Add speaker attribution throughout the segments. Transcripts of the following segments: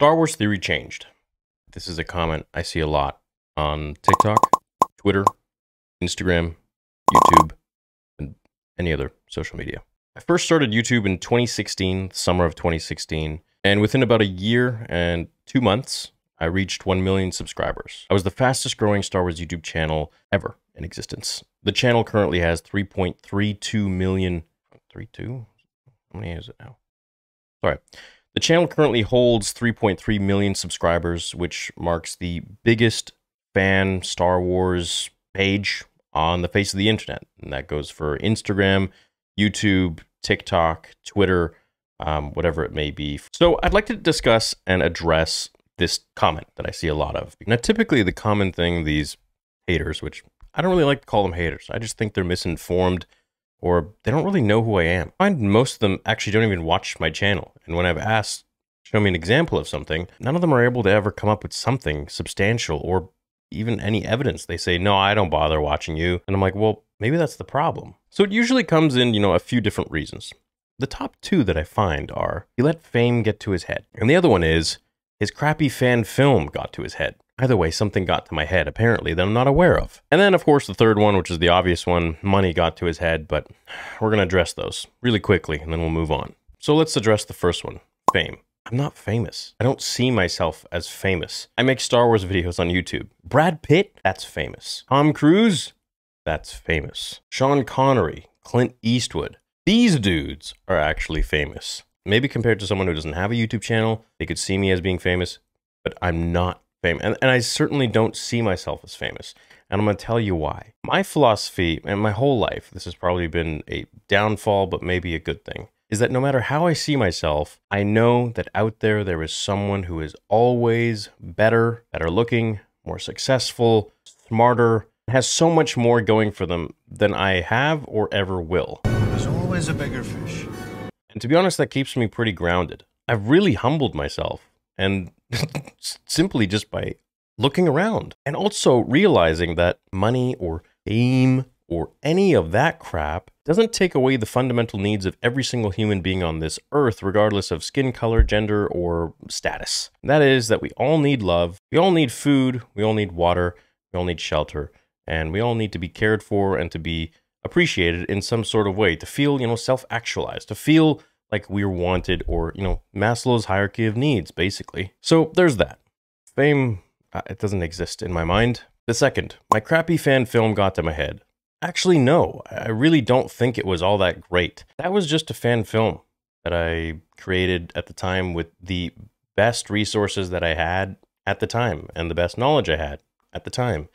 Speaker 1: Star Wars theory changed. This is a comment I see a lot on TikTok, Twitter, Instagram, YouTube, and any other social media. I first started YouTube in 2016, the summer of 2016, and within about a year and 2 months, I reached 1 million subscribers. I was the fastest growing Star Wars YouTube channel ever in existence. The channel currently has 3.32 million... 32? How many is it now? Sorry. The channel currently holds 3.3 million subscribers, which marks the biggest fan Star Wars page on the face of the internet. And that goes for Instagram, YouTube, TikTok, Twitter, whatever it may be. So I'd like to discuss and address this comment that I see a lot of. Now, typically the common thing, these haters, which I don't really like to call them haters. I just think they're misinformed, or they don't really know who I am. I find most of them actually don't even watch my channel. And when I've asked, show me an example of something, none of them are able to ever come up with something substantial or even any evidence. They say, no, I don't bother watching you. And I'm like, well, maybe that's the problem. So it usually comes in, a few different reasons. The top two that I find are, he let fame get to his head. And the other one is, his crappy fan film got to his head. Either way, something got to my head, apparently, that I'm not aware of. And then, of course, the third one, which is the obvious one, money got to his head, but we're going to address those really quickly, and then we'll move on. So let's address the first one, fame. I'm not famous. I don't see myself as famous. I make Star Wars videos on YouTube. Brad Pitt? That's famous. Tom Cruise? That's famous. Sean Connery, Clint Eastwood. These dudes are actually famous. Maybe compared to someone who doesn't have a YouTube channel, they could see me as being famous, but I'm not famous. And I certainly don't see myself as famous. And I'm going to tell you why. My philosophy, and my whole life, this has probably been a downfall, but maybe a good thing, is that no matter how I see myself, I know that out there is someone who is always better looking, more successful, smarter, has so much more going for them than I have or ever will.
Speaker 2: There's always a bigger fish.
Speaker 1: And to be honest, that keeps me pretty grounded. I've really humbled myself, and simply just by looking around and also realizing that money or fame or any of that crap doesn't take away the fundamental needs of every single human being on this earth, regardless of skin color, gender, or status. And that is that we all need love, we all need food, we all need water, we all need shelter, and we all need to be cared for and to be appreciated in some sort of way, to feel, self-actualized, to feel like we're wanted, or, Maslow's hierarchy of needs, basically. So there's that. Fame, it doesn't exist in my mind. The second, my crappy fan film got to my head. Actually, no, I really don't think it was all that great. That was just a fan film that I created at the time with the best resources that I had at the time and the best knowledge I had at the time.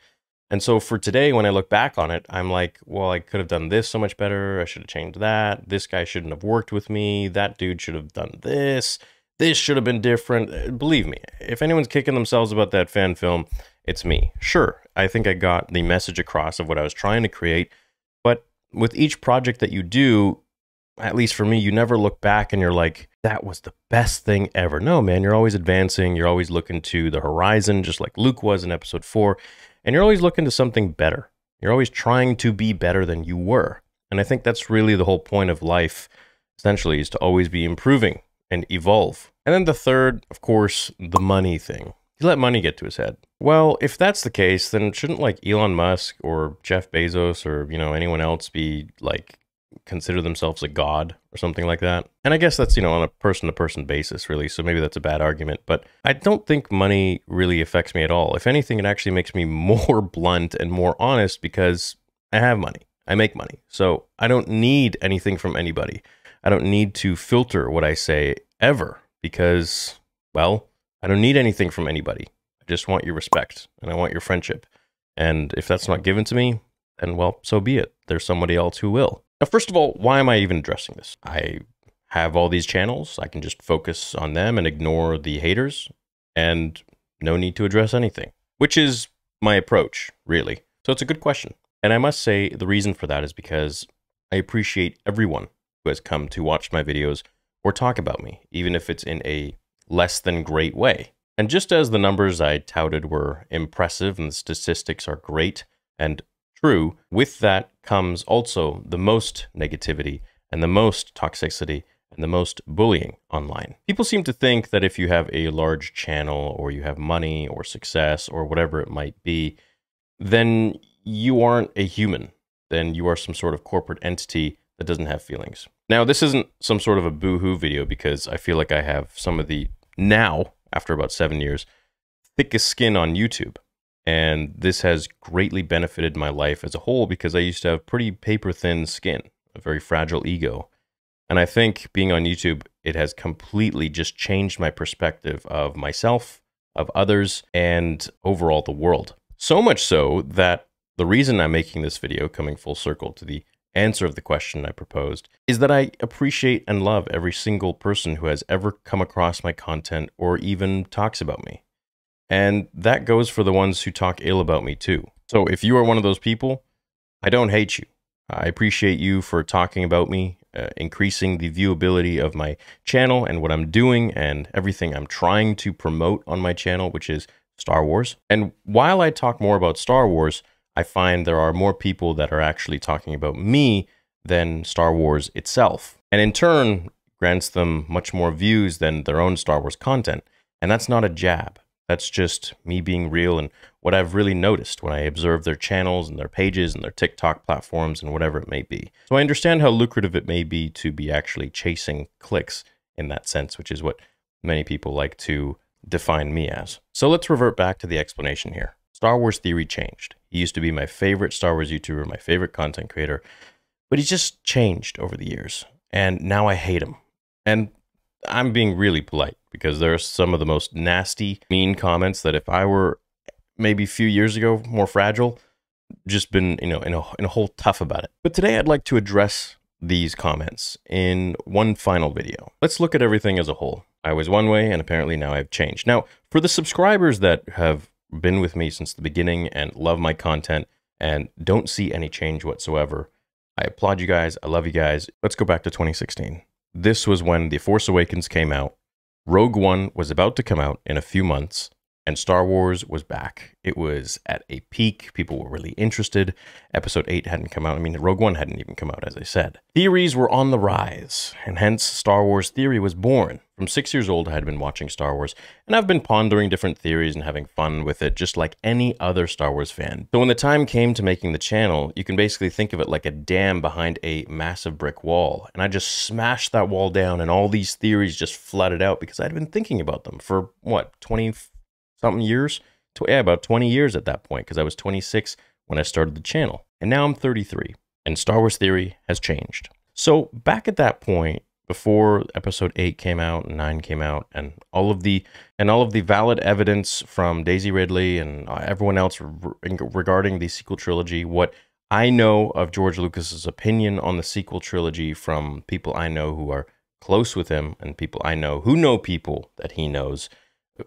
Speaker 1: And so for today, when I look back on it, I'm like, well, I could have done this so much better. I should have changed that. This guy shouldn't have worked with me. That dude should have done this. This should have been different. Believe me, if anyone's kicking themselves about that fan film, it's me. Sure, I think I got the message across of what I was trying to create. But with each project that you do, at least for me, you never look back and you're like, that was the best thing ever. No, man, you're always advancing. You're always looking to the horizon, just like Luke was in episode 4. And you're always looking to something better. You're always trying to be better than you were. And I think that's really the whole point of life, essentially, is to always be improving and evolve. And then the third, of course, the money thing. He let money get to his head. Well, if that's the case, then shouldn't like Elon Musk or Jeff Bezos or, anyone else be like, consider themselves a god or something like that? And I guess that's, on a person-to-person basis, really. So maybe that's a bad argument. But I don't think money really affects me at all. If anything, it actually makes me more blunt and more honest because I have money. I make money. So I don't need anything from anybody. I don't need to filter what I say ever because, well, I don't need anything from anybody. I just want your respect and I want your friendship. And if that's not given to me, then, well, so be it. There's somebody else who will. Now, first of all, why am I even addressing this? I have all these channels. I can just focus on them and ignore the haters, and no need to address anything, which is my approach, really. So it's a good question. And I must say the reason for that is because I appreciate everyone who has come to watch my videos or talk about me, even if it's in a less than great way. And just as the numbers I touted were impressive and the statistics are great and true, with that comes also the most negativity and the most toxicity and the most bullying online. People seem to think that if you have a large channel or you have money or success or whatever it might be, then you aren't a human. Then you are some sort of corporate entity that doesn't have feelings. Now, this isn't some sort of a boo-hoo video because I feel like I have some of the, now, after about 7 years, thickest skin on YouTube. And this has greatly benefited my life as a whole because I used to have pretty paper-thin skin, a very fragile ego. And I think being on YouTube, it has completely just changed my perspective of myself, of others, and overall the world. So much so that the reason I'm making this video, coming full circle to the answer of the question I proposed, is that I appreciate and love every single person who has ever come across my content or even talks about me. And that goes for the ones who talk ill about me too. So if you are one of those people, I don't hate you. I appreciate you for talking about me, increasing the viewability of my channel and what I'm doing and everything I'm trying to promote on my channel, which is Star Wars. And while I talk more about Star Wars, I find there are more people that are actually talking about me than Star Wars itself. And in turn, grants them much more views than their own Star Wars content. And that's not a jab. That's just me being real and what I've really noticed when I observe their channels and their pages and their TikTok platforms and whatever it may be. So I understand how lucrative it may be to be actually chasing clicks in that sense, which is what many people like to define me as. So let's revert back to the explanation here. Star Wars Theory changed. He used to be my favorite Star Wars YouTuber, my favorite content creator, but he's just changed over the years. And now I hate him. And I'm being really polite because there are some of the most nasty, mean comments that if I were maybe a few years ago more fragile, just been, in a whole tough about it. But today I'd like to address these comments in one final video. Let's look at everything as a whole. I was one way and apparently now I've changed. Now, for the subscribers that have been with me since the beginning and love my content and don't see any change whatsoever, I applaud you guys. I love you guys. Let's go back to 2016. This was when The Force Awakens came out, Rogue One was about to come out in a few months, and Star Wars was back. It was at a peak. People were really interested. Episode 8 hadn't come out. I mean, Rogue One hadn't even come out, as I said. Theories were on the rise, and hence Star Wars Theory was born. From 6 years old, I had been watching Star Wars, and I've been pondering different theories and having fun with it, just like any other Star Wars fan. So when the time came to making the channel, you can basically think of it like a dam behind a massive brick wall. And I just smashed that wall down, and all these theories just flooded out because I'd been thinking about them for, what, 20-something years? Yeah, about 20 years at that point, because I was 26 when I started the channel. And now I'm 33, and Star Wars Theory has changed. So back at that point, before episode 8 came out and 9 came out, and all of the valid evidence from Daisy Ridley and everyone else regarding the sequel trilogy, what I know of George Lucas's opinion on the sequel trilogy from people I know who are close with him and people I know who know people that he knows,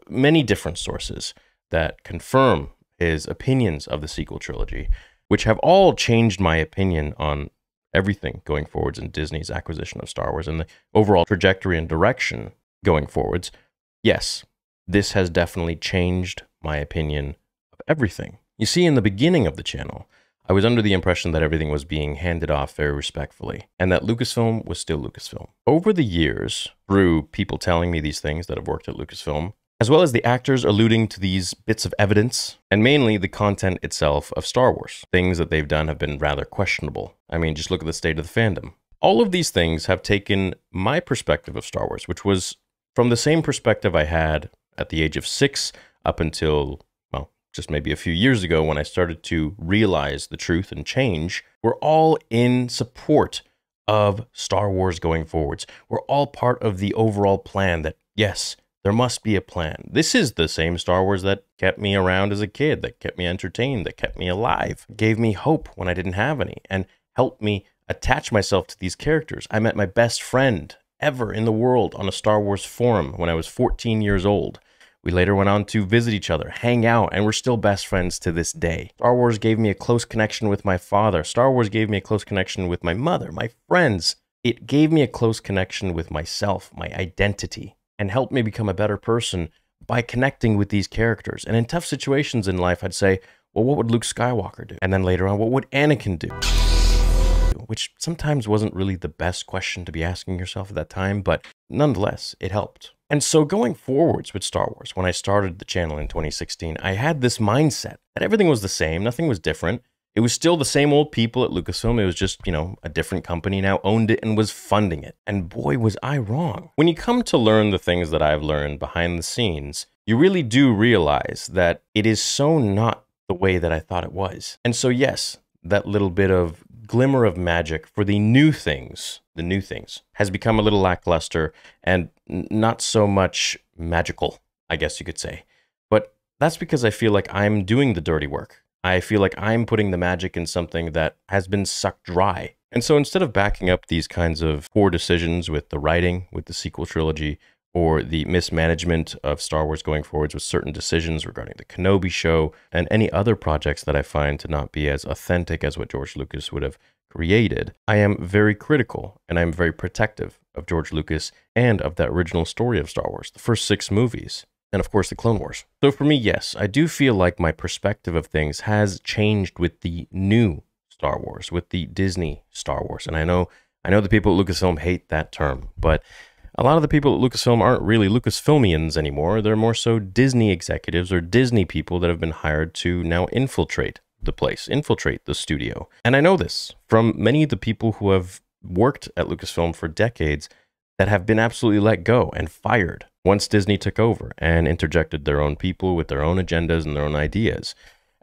Speaker 1: many different sources that confirm his opinions of the sequel trilogy, which have all changed my opinion on everything going forwards in Disney's acquisition of Star Wars and the overall trajectory and direction going forwards. Yes, this has definitely changed my opinion of everything. You see, in the beginning of the channel, I was under the impression that everything was being handed off very respectfully and that Lucasfilm was still Lucasfilm. Over the years, through people telling me these things that have worked at Lucasfilm, as well as the actors alluding to these bits of evidence, and mainly the content itself of Star Wars. Things that they've done have been rather questionable. I mean, just look at the state of the fandom. All of these things have taken my perspective of Star Wars, which was from the same perspective I had at the age of 6 up until, well, just maybe a few years ago when I started to realize the truth and change. We're all in support of Star Wars going forwards. We're all part of the overall plan that, yes, there must be a plan. This is the same Star Wars that kept me around as a kid, that kept me entertained, that kept me alive, gave me hope when I didn't have any, and helped me attach myself to these characters. I met my best friend ever in the world on a Star Wars forum when I was 14 years old. We later went on to visit each other, hang out, and we're still best friends to this day. Star Wars gave me a close connection with my father. Star Wars gave me a close connection with my mother, my friends. It gave me a close connection with myself, my identity, and helped me become a better person by connecting with these characters. And in tough situations in life, I'd say, well, what would Luke Skywalker do? And then later on, what would Anakin do? which sometimes wasn't really the best question to be asking yourself at that time, but nonetheless, it helped. And so going forwards with Star Wars, when I started the channel in 2016, I had this mindset that everything was the same, nothing was different. It was still the same old people at Lucasfilm. It was just, a different company now owned it and was funding it. And boy, was I wrong. When you come to learn the things that I've learned behind the scenes, you really do realize that it is so not the way that I thought it was. And so yes, that little bit of glimmer of magic for the new things, has become a little lackluster and not so much magical, I guess you could say. But that's because I feel like I'm doing the dirty work. I feel like I'm putting the magic in something that has been sucked dry. And so instead of backing up these kinds of poor decisions with the writing, with the sequel trilogy, or the mismanagement of Star Wars going forwards with certain decisions regarding the Kenobi show and any other projects that I find to not be as authentic as what George Lucas would have created, I am very critical and I'm very protective of George Lucas and of that original story of Star Wars, the first 6 movies. And of course, the Clone Wars. So for me, yes, I do feel like my perspective of things has changed with the new Star Wars, with the Disney Star Wars. And I know the people at Lucasfilm hate that term, but a lot of the people at Lucasfilm aren't really Lucasfilmians anymore. They're more so Disney executives or Disney people that have been hired to now infiltrate the place, infiltrate the studio. And I know this from many of the people who have worked at Lucasfilm for decades that have been absolutely let go and fired once Disney took over and interjected their own people with their own agendas and their own ideas.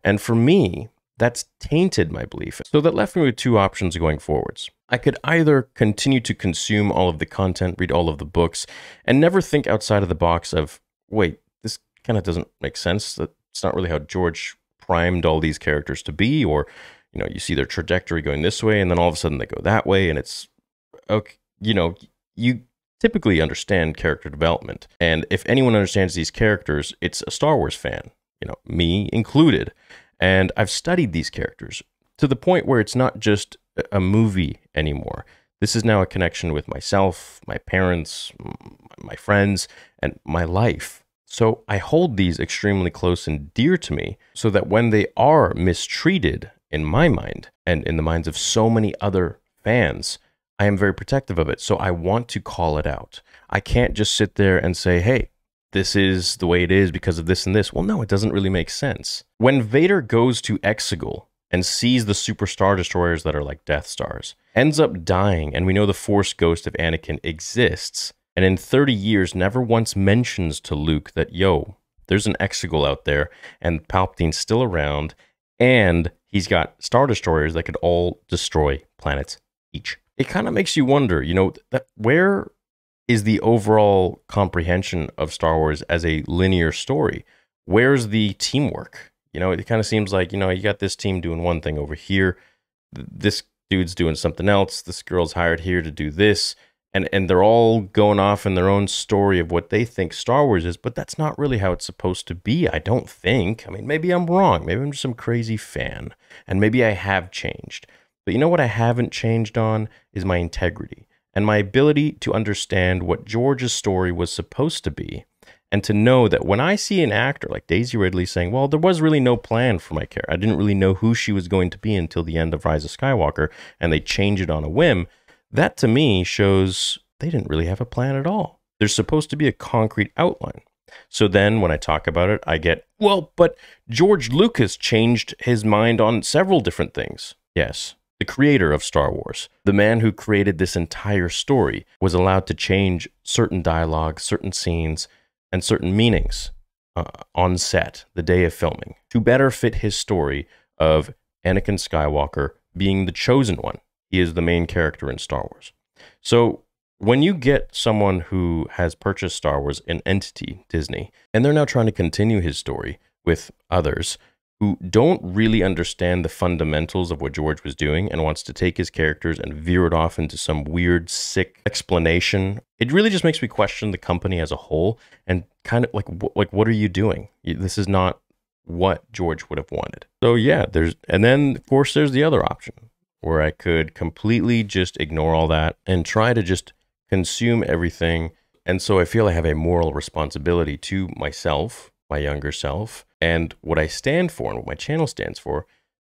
Speaker 1: And for me, that's tainted my belief. So that left me with 2 options going forwards. I could either continue to consume all of the content, read all of the books, and never think outside of the box of, wait, this kind of doesn't make sense. That's not really how George primed all these characters to be, or, you see their trajectory going this way, and then all of a sudden they go that way, and it's, okay, you typically understand character development. And if anyone understands these characters, it's a Star Wars fan, me included. And I've studied these characters to the point where it's not just a movie anymore. This is now a connection with myself, my parents, my friends, and my life. So I hold these extremely close and dear to me so that when they are mistreated in my mind and in the minds of so many other fans, I am very protective of it. So I want to call it out. I can't just sit there and say, hey, this is the way it is because of this and this. Well, no, it doesn't really make sense. When Vader goes to Exegol and sees the Super Star Destroyers that are like Death Stars, ends up dying, and we know the Force ghost of Anakin exists, and in 30 years never once mentions to Luke that, yo, there's an Exegol out there, and Palpatine's still around, and he's got Star Destroyers that could all destroy planets each. It kind of makes you wonder, where is the overall comprehension of Star Wars as a linear story? Where's the teamwork? It kind of seems like, you got this team doing one thing over here. This dude's doing something else. This girl's hired here to do this. And they're all going off in their own story of what they think Star Wars is, but that's not really how it's supposed to be, I don't think. I mean, maybe I'm wrong. Maybe I'm just some crazy fan. And maybe I have changed. But you know what I haven't changed on is my integrity and my ability to understand what George's story was supposed to be, and to know that when I see an actor like Daisy Ridley saying, well, there was really no plan for my character, I didn't really know who she was going to be until the end of Rise of Skywalker, and they change it on a whim, that to me shows they didn't really have a plan at all. There's supposed to be a concrete outline. So then when I talk about it, I get, well, but George Lucas changed his mind on several different things. Yes. The creator of Star Wars, the man who created this entire story, was allowed to change certain dialogue, certain scenes, and certain meanings on set the day of filming to better fit his story of Anakin Skywalker being the chosen one. He is the main character in Star Wars. So when you get someone who has purchased Star Wars, an entity, Disney, and they're now trying to continue his story with others who don't really understand the fundamentals of what George was doing and wants to take his characters and veer it off into some weird, sick explanation, it really just makes me question the company as a whole and kind of like what are you doing? This is not what George would have wanted. So yeah, and then of course there's the other option where I could completely just ignore all that and try to just consume everything. And so I feel I have a moral responsibility to myself, my younger self, and what I stand for and what my channel stands for,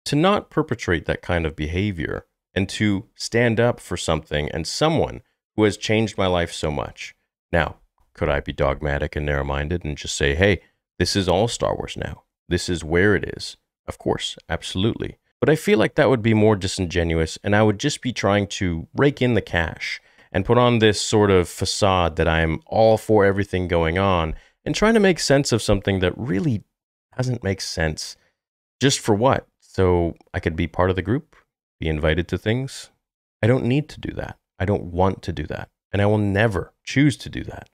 Speaker 1: to not perpetrate that kind of behavior and to stand up for something and someone who has changed my life so much. Now, could I be dogmatic and narrow-minded and just say, hey, this is all Star Wars now. This is where it is. Of course, absolutely. But I feel like that would be more disingenuous, and I would just be trying to rake in the cash and put on this sort of facade that I'm all for everything going on and trying to make sense of something that really doesn't make sense. Just for what? So I could be part of the group, be invited to things? I don't need to do that. I don't want to do that. And I will never choose to do that.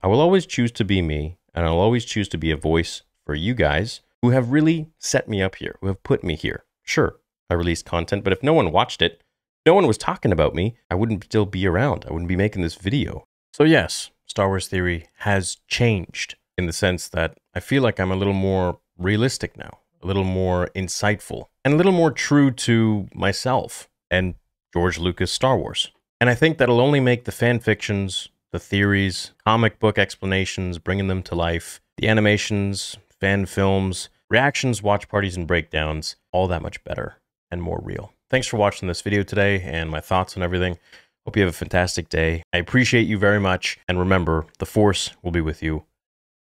Speaker 1: I will always choose to be me, and I'll always choose to be a voice for you guys who have really set me up here, who have put me here. Sure, I released content, but if no one watched it, no one was talking about me, I wouldn't still be around. I wouldn't be making this video. So yes, Star Wars Theory has changed in the sense that I feel like I'm a little more realistic now, a little more insightful, and a little more true to myself and George Lucas' Star Wars. And I think that'll only make the fan fictions, the theories, comic book explanations, bringing them to life, the animations, fan films, reactions, watch parties, and breakdowns, all that much better and more real. Thanks for watching this video today and my thoughts on everything. Hope you have a fantastic day. I appreciate you very much. And remember, the Force will be with you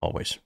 Speaker 1: always.